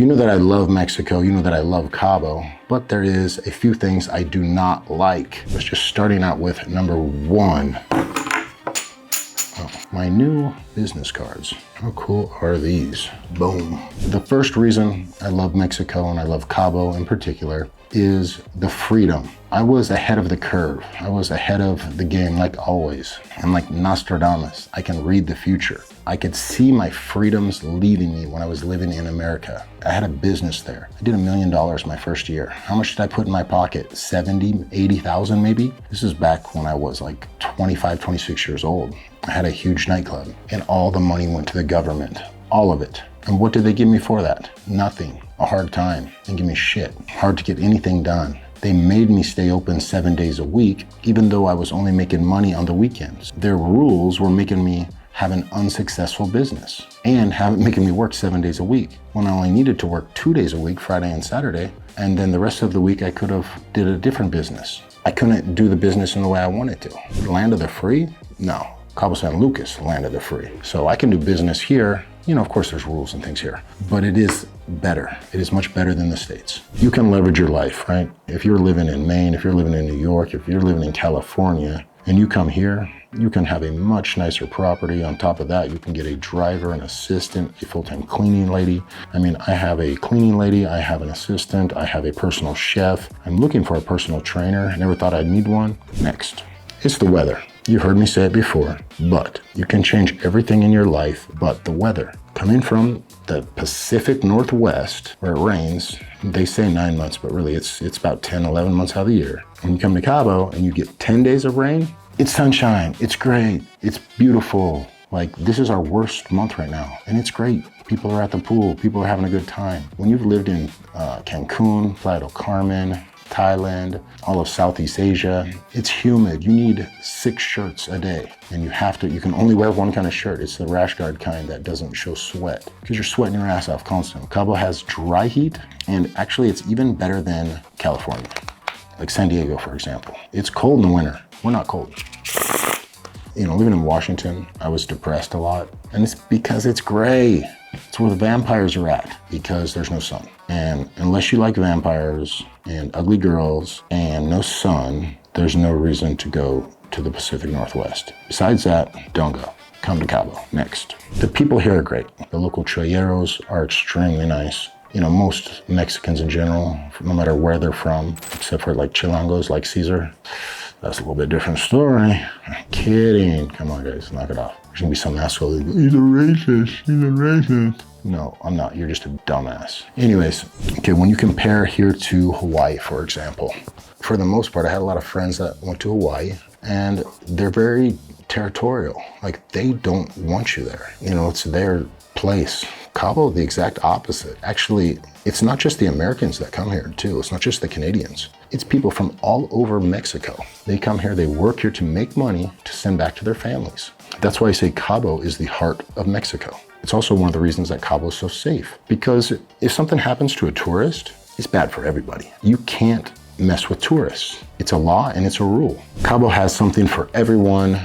You know that I love Mexico, you know that I love Cabo, but there is a few things I do not like. Let's just starting out with number one. My new business cards. How cool are these? Boom. The first reason I love Mexico and I love Cabo in particular is the freedom. I was ahead of the curve. I was ahead of the game like always. I'm like Nostradamus. I can read the future. I could see my freedoms leaving me when I was living in America. I had a business there. I did $1 million my first year. How much did I put in my pocket? 70, 80,000 maybe? This is back when I was like 25, 26 years old. I had a huge nightclub and all the money went to the government, all of it. And what did they give me for that? Nothing, a hard time. They didn't give me shit. Hard to get anything done. They made me stay open 7 days a week, even though I was only making money on the weekends. Their rules were making me have an unsuccessful business and making me work 7 days a week when I only needed to work 2 days a week, Friday and Saturday. And then the rest of the week I could have did a different business. I couldn't do the business in the way I wanted to. Land of the free? No. Cabo San Lucas, land of the free. So I can do business here. You know, of course there's rules and things here, but it is better. It is much better than the States. You can leverage your life, right? If you're living in Maine, if you're living in New York, if you're living in California, and you come here, you can have a much nicer property. On top of that, you can get a driver, an assistant, a full-time cleaning lady. I mean, I have a cleaning lady, I have an assistant, I have a personal chef. I'm looking for a personal trainer. I never thought I'd need one. Next, it's the weather. You've heard me say it before, but you can change everything in your life but the weather. Coming from the Pacific Northwest where it rains, they say 9 months, but really it's about 10, 11 months out of the year. When you come to Cabo and you get 10 days of rain, it's sunshine, it's great, it's beautiful. Like, this is our worst month right now, and it's great. People are at the pool, people are having a good time. When you've lived in Cancun, Playa del Carmen, Thailand, all of Southeast Asia, it's humid. You need 6 shirts a day, and you can only wear one kind of shirt. It's the rash guard kind that doesn't show sweat because you're sweating your ass off constantly. Cabo has dry heat, and actually it's even better than California. Like San Diego, for example. It's cold in the winter. We're not cold. You know, living in Washington, I was depressed a lot, and it's because it's gray. It's where the vampires are at because there's no sun. And unless you like vampires and ugly girls and no sun, there's no reason to go to the Pacific Northwest. Besides that, don't go. Come to Cabo. Next. The people here are great. The local cholleros are extremely nice. You know, most Mexicans in general, no matter where they're from, except for like Chilangos like Caesar, that's a little bit different story. I'm kidding. Come on, guys, knock it off. There's gonna be some asshole who's like, he's a racist, he's a racist. No, I'm not. You're just a dumbass. Anyways, okay, when you compare here to Hawaii, for example, for the most part, I had a lot of friends that went to Hawaii, and they're very territorial. Like, they don't want you there. You know, it's their place. Cabo, the exact opposite. Actually, it's not just the Americans that come here too. It's not just the Canadians. It's people from all over Mexico. They come here, they work here to make money to send back to their families. That's why I say Cabo is the heart of Mexico. It's also one of the reasons that Cabo is so safe, because if something happens to a tourist, it's bad for everybody. You can't mess with tourists. It's a law and it's a rule. Cabo has something for everyone.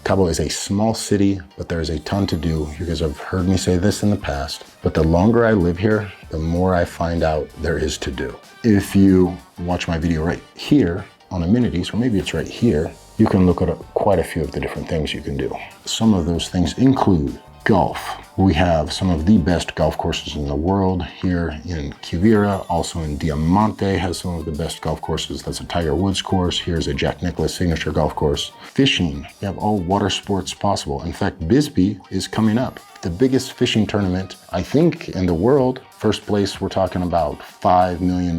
Cabo is a small city, but there is a ton to do. You guys have heard me say this in the past, but the longer I live here, the more I find out there is to do. If you watch my video right here on amenities, or maybe it's right here, you can look at quite a few of the different things you can do. Some of those things include golf. We have some of the best golf courses in the world here in Quivira. Also in Diamante has some of the best golf courses. That's a Tiger Woods course. Here's a Jack Nicklaus signature golf course. Fishing, you have all water sports possible. In fact, Bisbee is coming up. The biggest fishing tournament, I think, in the world. First place, we're talking about $5 million,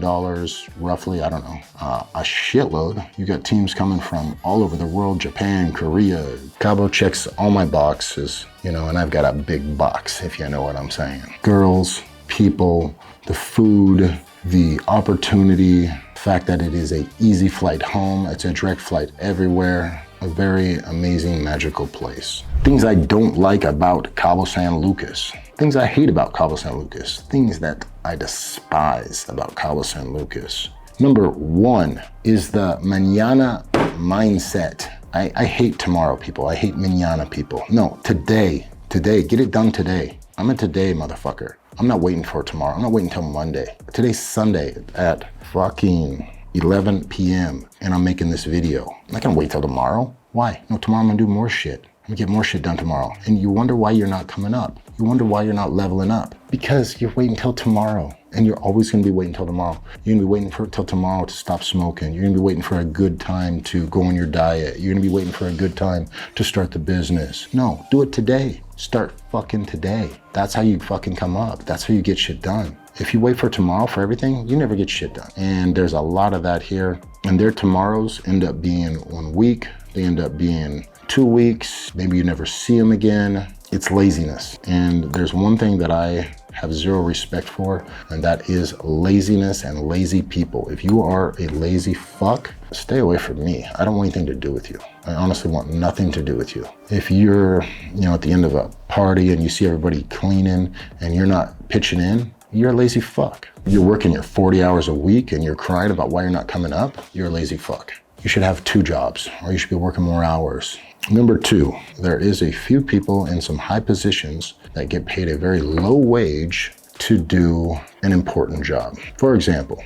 roughly, I don't know, a shitload. You got teams coming from all over the world, Japan, Korea. Cabo checks all my boxes, you know, and I've got a big box, if you know what I'm saying. Girls, people, the food, the opportunity, the fact that it is an easy flight home, it's a direct flight everywhere. A very amazing, magical place. Things I don't like about Cabo San Lucas. Things I hate about Cabo San Lucas. Things that I despise about Cabo San Lucas. Number one is the mañana mindset. I hate tomorrow people. I hate mañana people. No, today. Get it done today. I'm a today motherfucker. I'm not waiting for tomorrow. I'm not waiting until Monday. Today's Sunday at fucking 11 p.m. and I'm making this video. I'm not gonna wait till tomorrow. Why? No, tomorrow I'm gonna do more shit. I'm gonna get more shit done tomorrow. And you wonder why you're not coming up. You wonder why you're not leveling up. Because you're waiting till tomorrow. And you're always gonna be waiting till tomorrow. You're gonna be waiting till tomorrow to stop smoking. You're gonna be waiting for a good time to go on your diet. You're gonna be waiting for a good time to start the business. No, do it today. Start fucking today. That's how you fucking come up. That's how you get shit done. If you wait for tomorrow for everything, you never get shit done. And there's a lot of that here. And their tomorrows end up being 1 week. They end up being 2 weeks. Maybe you never see them again. It's laziness. And there's one thing that I have zero respect for, and that is laziness and lazy people. If you are a lazy fuck, stay away from me. I don't want anything to do with you. I honestly want nothing to do with you. If you're, at the end of a party and you see everybody cleaning and you're not pitching in, you're a lazy fuck. You're working your 40 hours a week and you're crying about why you're not coming up, you're a lazy fuck. You should have 2 jobs, or you should be working more hours. Number 2, there is a few people in some high positions that get paid a very low wage to do an important job. For example,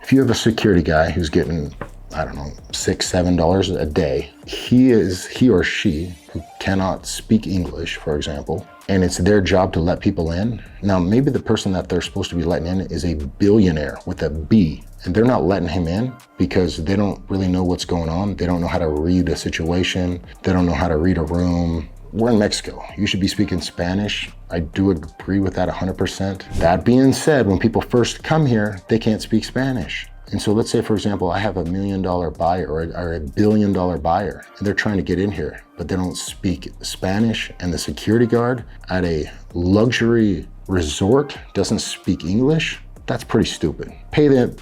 if you have a security guy who's getting, I don't know, $6, $7 a day, he or she who cannot speak English, for example, and it's their job to let people in. Now, maybe the person that they're supposed to be letting in is a billionaire with a B, and they're not letting him in because they don't really know what's going on. They don't know how to read a situation. They don't know how to read a room. We're in Mexico. You should be speaking Spanish. I do agree with that 100%. That being said, when people first come here, they can't speak Spanish. And so let's say, for example, I have $1 million buyer or a $1 billion buyer, and they're trying to get in here, but they don't speak Spanish, and the security guard at a luxury resort doesn't speak English. That's pretty stupid.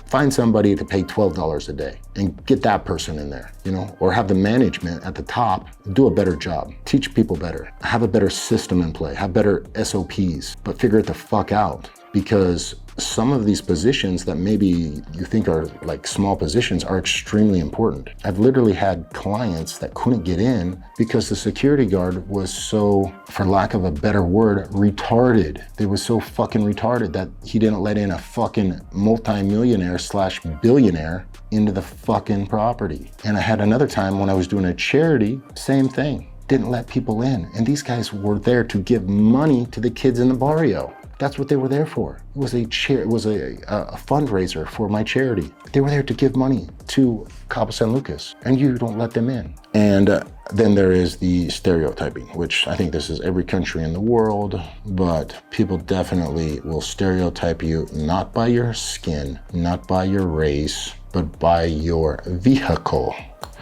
Find somebody to pay $12 a day and get that person in there, or have the management at the top do a better job, teach people better, have a better system in play, have better SOPs, but figure it the fuck out. Because some of these positions that maybe you think are like small positions are extremely important. I've literally had clients that couldn't get in because the security guard was so, for lack of a better word, retarded. They were so fucking retarded that he didn't let in a fucking multi-millionaire / billionaire into the fucking property. And I had another time when I was doing a charity, same thing. Didn't let people in. And these guys were there to give money to the kids in the barrio. That's what they were there for. It was a fundraiser for my charity. They were there to give money to Cabo San Lucas, and you don't let them in. And then there is the stereotyping, which I think this is every country in the world, but people definitely will stereotype you not by your skin, not by your race, but by your vehicle.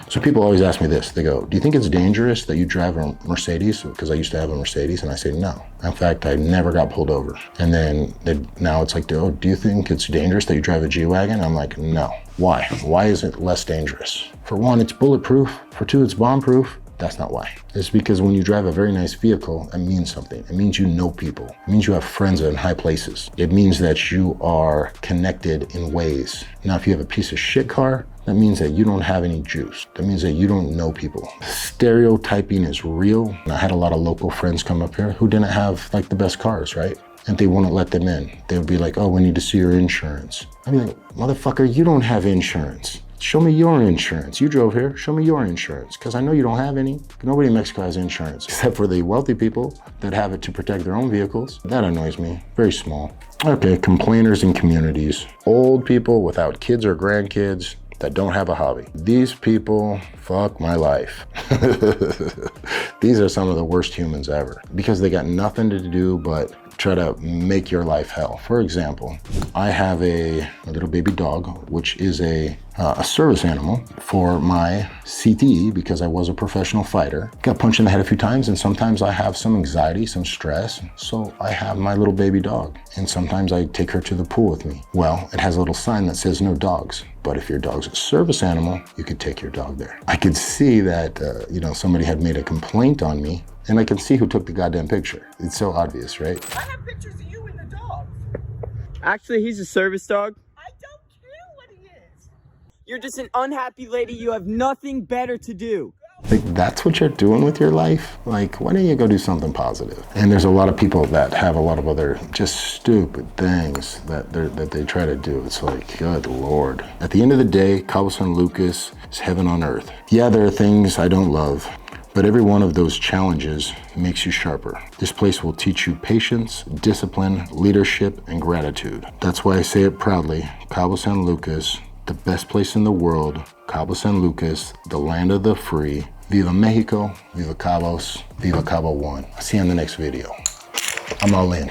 So people always ask me this, they go, do you think it's dangerous that you drive a Mercedes? Because I used to have a Mercedes, and I say no. In fact, I never got pulled over. And then now it's like, oh, do you think it's dangerous that you drive a G-Wagon? I'm like, no. Why? Why is it less dangerous? For one, it's bulletproof. For two, it's bomb-proof. That's not why. It's because when you drive a very nice vehicle, it means something. It means you know people. It means you have friends in high places. It means that you are connected in ways. Now, if you have a piece of shit car, that means that you don't have any juice. That means that you don't know people. Stereotyping is real. And I had a lot of local friends come up here who didn't have like the best cars, right? And they wouldn't let them in. They would be like, oh, we need to see your insurance. I'd be like, motherfucker, you don't have insurance. Show me your insurance. You drove here, show me your insurance. Because I know you don't have any. Nobody in Mexico has insurance, except for the wealthy people that have it to protect their own vehicles. That annoys me, very small. Okay, complainers in communities. Old people without kids or grandkids that don't have a hobby. These people fuck my life. These are some of the worst humans ever because they got nothing to do but try to make your life hell. For example, I have a little baby dog, which is a service animal for my CTE because I was a professional fighter. Got punched in the head a few times, and sometimes I have some anxiety, some stress. So I have my little baby dog, and sometimes I take her to the pool with me. Well, it has a little sign that says no dogs. But if your dog's a service animal, you could take your dog there. I could see that, somebody had made a complaint on me, and I can see who took the goddamn picture. It's so obvious, right? I have pictures of you and the dog. Actually, he's a service dog. I don't care what he is. You're just an unhappy lady. You have nothing better to do. Go Like, that's what you're doing with your life? Like, why don't you go do something positive? And there's a lot of people that have a lot of other just stupid things that they try to do. It's like, good Lord. At the end of the day, Cabo San Lucas is heaven on earth. Yeah, there are things I don't love, but every one of those challenges makes you sharper. This place will teach you patience, discipline, leadership, and gratitude. That's why I say it proudly, Cabo San Lucas, the best place in the world, Cabo San Lucas, the land of the free. Viva Mexico, Viva Cabos, Viva CABOONE. I'll see you in the next video. I'm all in.